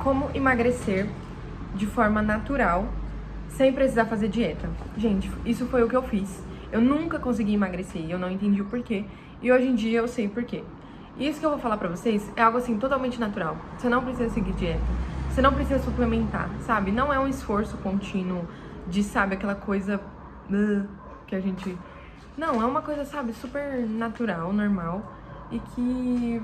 como emagrecer de forma natural, sem precisar fazer dieta. Gente, isso foi o que eu fiz. Eu nunca consegui emagrecer, eu não entendi o porquê. E hoje em dia eu sei o porquê. E isso que eu vou falar pra vocês é algo assim totalmente natural. Você não precisa seguir dieta. Você não precisa suplementar, sabe? Não é um esforço contínuo de, sabe, aquela coisa que a gente... Não, é uma coisa, sabe, super natural, normal e que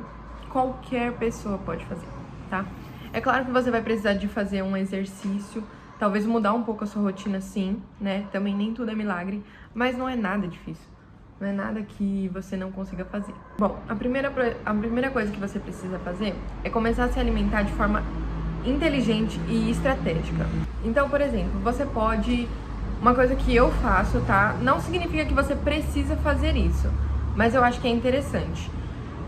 qualquer pessoa pode fazer, tá? É claro que você vai precisar de fazer um exercício, talvez mudar um pouco a sua rotina, sim, né? Também nem tudo é milagre, mas não é nada difícil. Não é nada que você não consiga fazer. Bom, a primeira coisa que você precisa fazer é começar a se alimentar de forma inteligente e estratégica. Então, por exemplo, você pode... Uma coisa que eu faço, tá? Não significa que você precisa fazer isso, mas eu acho que é interessante.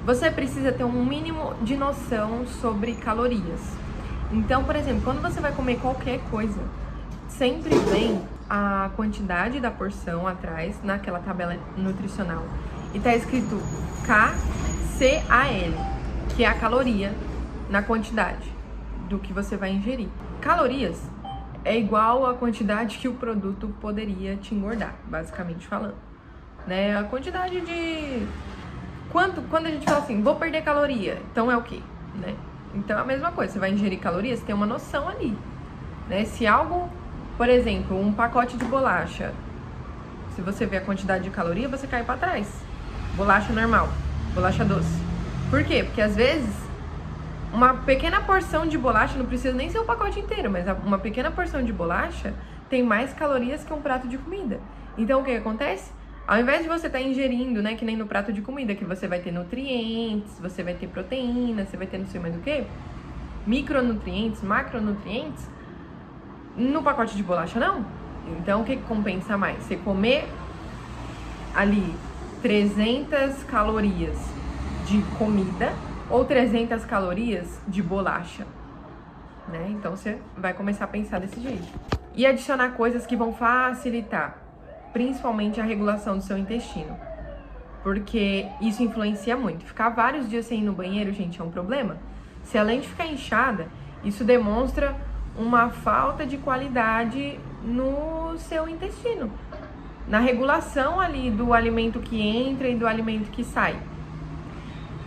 Você precisa ter um mínimo de noção sobre calorias. Então, por exemplo, quando você vai comer qualquer coisa, sempre vem a quantidade da porção atrás, naquela tabela nutricional. E tá escrito KCAL, que é a caloria na quantidade do que você vai ingerir. Calorias é igual a quantidade que o produto poderia te engordar, basicamente falando. Né? A quantidade de... Quando a gente fala assim, vou perder caloria, então é o quê? Né? Então é a mesma coisa, você vai ingerir calorias, você tem uma noção ali. Né? Se algo, por exemplo, um pacote de bolacha, se você vê a quantidade de caloria, você cai pra trás. Bolacha normal, bolacha doce. Por quê? Porque às vezes uma pequena porção de bolacha, não precisa nem ser o pacote inteiro, mas uma pequena porção de bolacha tem mais calorias que um prato de comida. Então o que acontece? Ao invés de você estar ingerindo, né, que nem no prato de comida, que você vai ter nutrientes, você vai ter proteína, você vai ter não sei mais do que, micronutrientes, macronutrientes, no pacote de bolacha não. Então o que compensa mais? Você comer ali 300 calorias de comida ou 300 calorias de bolacha, né? Então você vai começar a pensar desse jeito. E adicionar coisas que vão facilitar, principalmente a regulação do seu intestino, porque isso influencia muito. Ficar vários dias sem ir no banheiro, gente, é um problema. Se além de ficar inchada, isso demonstra uma falta de qualidade no seu intestino, na regulação ali do alimento que entra e do alimento que sai.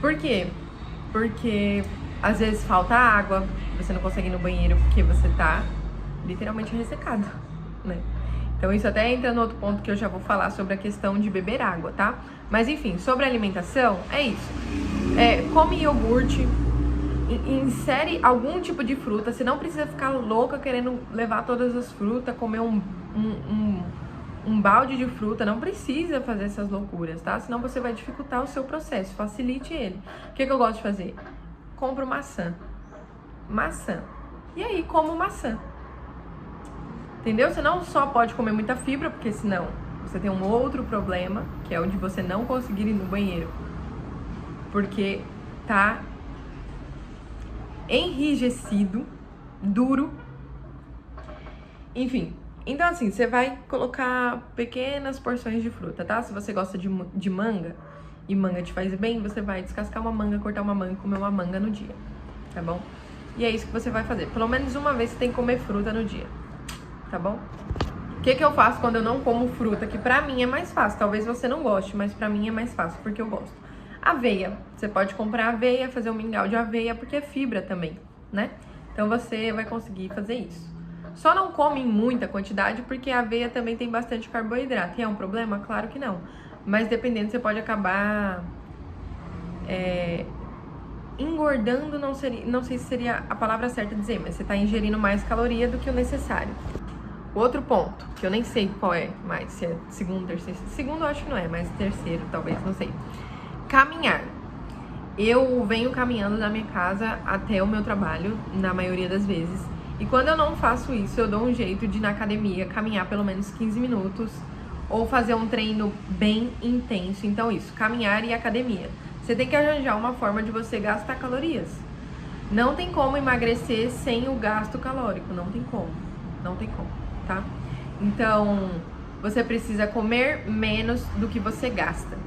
Por quê? Porque às vezes falta água, você não consegue ir no banheiro porque você tá literalmente ressecado, né? Então isso até entra no outro ponto que eu já vou falar sobre a questão de beber água, tá? Mas enfim, sobre alimentação, é isso. Come iogurte, insere algum tipo de fruta, você não precisa ficar louca querendo levar todas as frutas, comer um balde de fruta, não precisa fazer essas loucuras, tá? Senão você vai dificultar o seu processo, facilite ele. O que eu gosto de fazer? Compro maçã. E aí, como maçã. Entendeu? Você não só pode comer muita fibra, porque senão você tem um outro problema, que é o de você não conseguir ir no banheiro. Porque tá enrijecido, duro. Enfim. Então assim, você vai colocar pequenas porções de fruta, tá? Se você gosta de manga, e manga te faz bem, você vai descascar uma manga, cortar uma manga e comer uma manga no dia, tá bom? E é isso que você vai fazer. Pelo menos uma vez você tem que comer fruta no dia, tá bom? O que eu faço quando eu não como fruta? Que pra mim é mais fácil, talvez você não goste, mas pra mim é mais fácil, porque eu gosto. Aveia, você pode comprar aveia, fazer um mingau de aveia, porque é fibra também, né? Então você vai conseguir fazer isso. Só não come em muita quantidade, porque a aveia também tem bastante carboidrato. E é um problema? Claro que não. Mas dependendo, você pode acabar engordando, não sei se seria a palavra certa a dizer, mas você está ingerindo mais caloria do que o necessário. Outro ponto, que eu nem sei qual é mais, se é segundo, terceiro. Segundo eu acho que não é, mas terceiro talvez, não sei. Caminhar. Eu venho caminhando da minha casa até o meu trabalho, na maioria das vezes. E quando eu não faço isso, eu dou um jeito de ir na academia, caminhar pelo menos 15 minutos ou fazer um treino bem intenso. Então isso, caminhar e academia. Você tem que arranjar uma forma de você gastar calorias. Não tem como emagrecer sem o gasto calórico, não tem como, tá? Então, você precisa comer menos do que você gasta.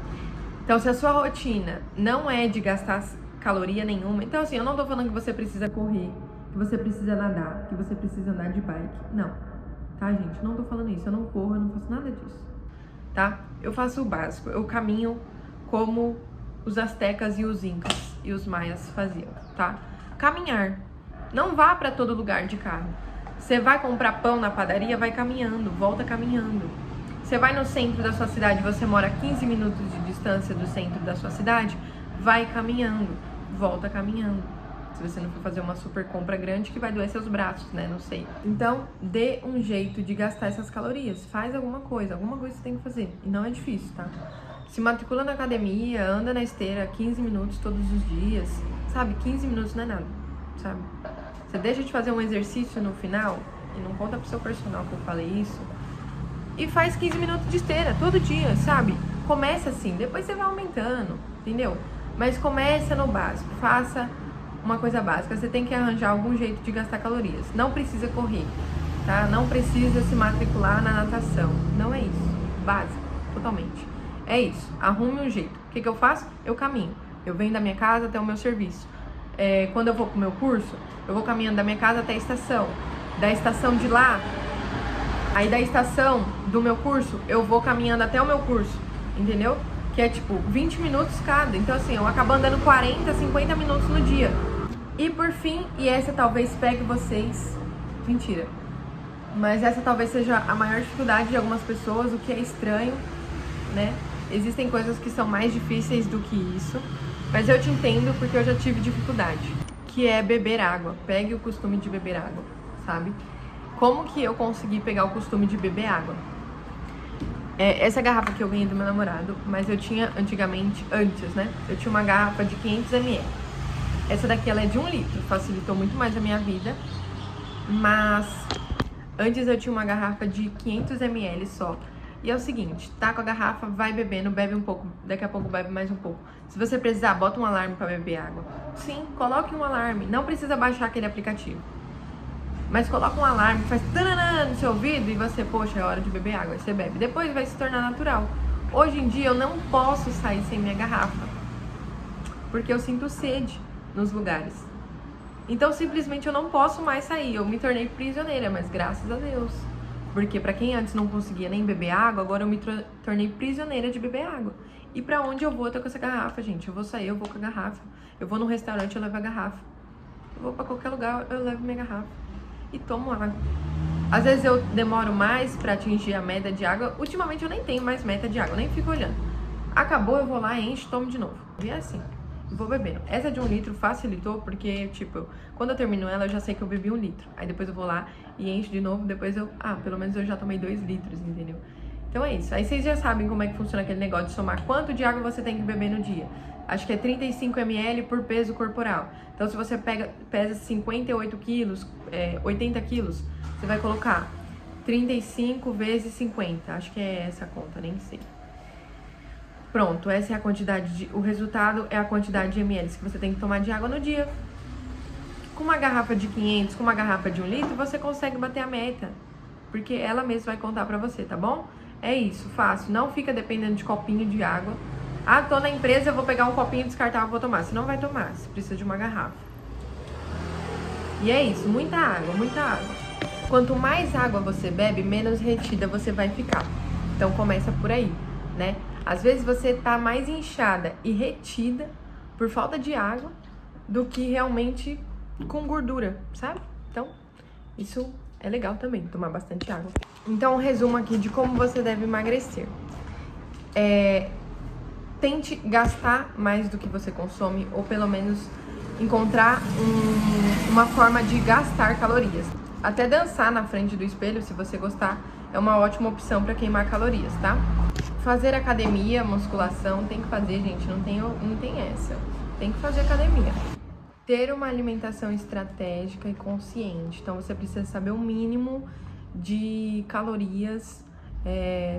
Então, se a sua rotina não é de gastar caloria nenhuma, então assim, eu não tô falando que você precisa correr que você precisa nadar, que você precisa andar de bike. Não, tá, gente? Não tô falando isso. Eu não corro, eu não faço nada disso, tá? Eu faço o básico. Eu caminho como os astecas e os incas e os maias faziam, tá? Caminhar. Não vá pra todo lugar de carro. Você vai comprar pão na padaria, vai caminhando, volta caminhando. Você vai no centro da sua cidade, você mora a 15 minutos de distância do centro da sua cidade, vai caminhando, volta caminhando. Se você não for fazer uma super compra grande que vai doer seus braços, né? Não sei. Então, dê um jeito de gastar essas calorias. Faz alguma coisa você tem que fazer. E não é difícil, tá? Se matricula na academia, anda na esteira 15 minutos todos os dias. Sabe? 15 minutos não é nada, sabe? Você deixa de fazer um exercício no final, e não conta pro seu personal que eu falei isso, e faz 15 minutos de esteira todo dia, sabe? Começa assim, depois você vai aumentando, entendeu? Mas começa no básico, faça uma coisa básica. Você tem que arranjar algum jeito de gastar calorias. Não precisa correr, tá? Não precisa se matricular na natação. Não é isso. Básico, totalmente. É isso. Arrume um jeito. O que eu faço? Eu caminho. Eu venho da minha casa até o meu serviço. Quando eu vou pro meu curso, eu vou caminhando da minha casa até a estação. Da estação de lá, aí da estação do meu curso, eu vou caminhando até o meu curso, entendeu? Que é tipo 20 minutos cada. Então assim, eu acabo andando 40, 50 minutos no dia. E por fim, e essa talvez pegue vocês... Mentira. Mas essa talvez seja a maior dificuldade de algumas pessoas, o que é estranho, né? Existem coisas que são mais difíceis do que isso. Mas eu te entendo porque eu já tive dificuldade. Que é beber água. Pegue o costume de beber água, sabe? Como que eu consegui pegar o costume de beber água? Essa garrafa que eu ganhei do meu namorado, mas eu tinha antes, né? Eu tinha uma garrafa de 500 ml. Essa daqui ela é de 1 litro, facilitou muito mais a minha vida. Mas antes eu tinha uma garrafa de 500 ml só. E é o seguinte, tá com a garrafa, vai bebendo, bebe um pouco, daqui a pouco bebe mais um pouco. Se você precisar, bota um alarme pra beber água. Sim, coloque um alarme, não precisa baixar aquele aplicativo. Mas coloca um alarme, faz tananã no seu ouvido e você, poxa, é hora de beber água, aí você bebe. Depois vai se tornar natural. Hoje em dia eu não posso sair sem minha garrafa, porque eu sinto sede nos lugares. Então simplesmente eu não posso mais sair, eu me tornei prisioneira, mas graças a Deus. Porque pra quem antes não conseguia nem beber água, agora eu me tornei prisioneira de beber água. E pra onde eu vou, eu tô com essa garrafa, gente. Eu vou sair, eu vou com a garrafa. Eu vou num restaurante, eu levo a garrafa. Eu vou pra qualquer lugar, eu levo minha garrafa. E tomo água. Às vezes eu demoro mais pra atingir a meta de água. Ultimamente eu nem tenho mais meta de água, eu nem fico olhando. Acabou, eu vou lá, encho, tomo de novo. E é assim, vou bebendo. Essa de 1 litro facilitou porque, tipo, quando eu termino ela, eu já sei que eu bebi 1 litro. Aí depois eu vou lá e encho de novo, depois pelo menos eu já tomei 2 litros, entendeu? Então é isso. Aí vocês já sabem como é que funciona aquele negócio de somar quanto de água você tem que beber no dia. Acho que é 35 ml por peso corporal. Então se você pesa 58 quilos, 80 quilos, você vai colocar 35 vezes 50. Acho que é essa a conta, nem sei. Pronto, essa é a quantidade o resultado é a quantidade de ml que você tem que tomar de água no dia. Com uma garrafa de 500, com uma garrafa de 1 litro, você consegue bater a meta. Porque ela mesma vai contar pra você, tá bom? É isso, fácil. Não fica dependendo de copinho de água. Ah, tô na empresa, eu vou pegar um copinho descartável e vou tomar. Você não vai tomar, você precisa de uma garrafa. E é isso, muita água, muita água. Quanto mais água você bebe, menos retida você vai ficar. Então começa por aí, né? Às vezes você tá mais inchada e retida por falta de água do que realmente com gordura, sabe? Então, isso é legal também, tomar bastante água. Então, um resumo aqui de como você deve emagrecer. Tente gastar mais do que você consome, ou pelo menos encontrar uma forma de gastar calorias. Até dançar na frente do espelho, se você gostar, é uma ótima opção para queimar calorias, tá? Fazer academia, musculação, tem que fazer, gente, não tem essa. Tem que fazer academia. Ter uma alimentação estratégica e consciente. Então, você precisa saber o mínimo de calorias,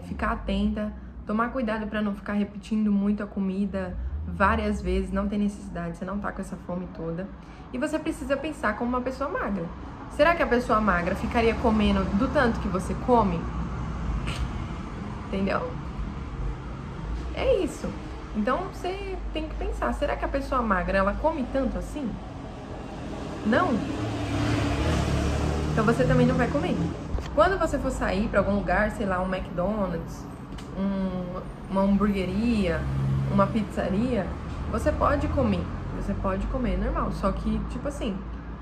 ficar atenta, tomar cuidado para não ficar repetindo muito a comida várias vezes, não tem necessidade, você não tá com essa fome toda. E você precisa pensar como uma pessoa magra. Será que a pessoa magra ficaria comendo do tanto que você come? Entendeu? É isso. Então você tem que pensar, será que a pessoa magra, ela come tanto assim? Não? Então você também não vai comer. Quando você for sair pra algum lugar, sei lá, um McDonald's, uma hamburgueria, uma pizzaria, você pode comer. Você pode comer normal. Só que, tipo assim,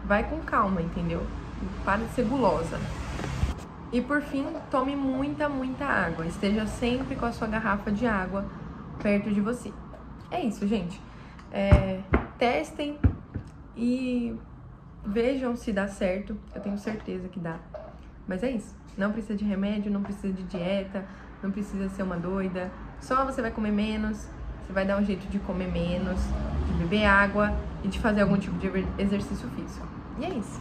vai com calma, entendeu? Para de ser gulosa. E por fim, tome muita, muita água. Esteja sempre com a sua garrafa de água perto de você. É isso, gente. Testem e vejam se dá certo. Eu tenho certeza que dá. Mas é isso. Não precisa de remédio, não precisa de dieta, não precisa ser uma doida. Só você vai comer menos, você vai dar um jeito de comer menos, de beber água e de fazer algum tipo de exercício físico. E é isso.